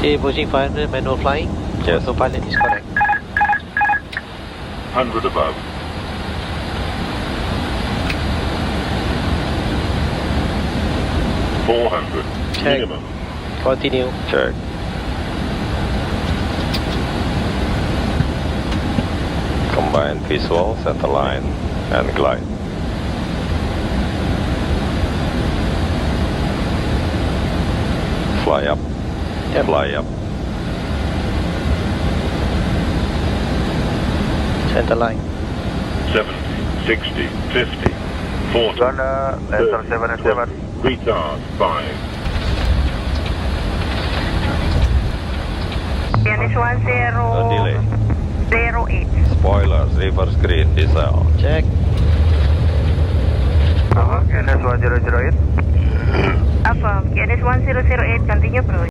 Okay, approaching 500, manual flying. Yes. Autopilot is correct. 100 above. Check. Minimum. Continue. Check. Combine visual, center line, and glide. Fly up. Yep. Fly up. Center line. 70, 60, 50, 40. Uganda, letter 77. Retard 5. Finish Delay. 1008. Spoilers, reverse green, diesel. Check. Kinesis 1008. Affirm. Kinesis 1008. Continue approach.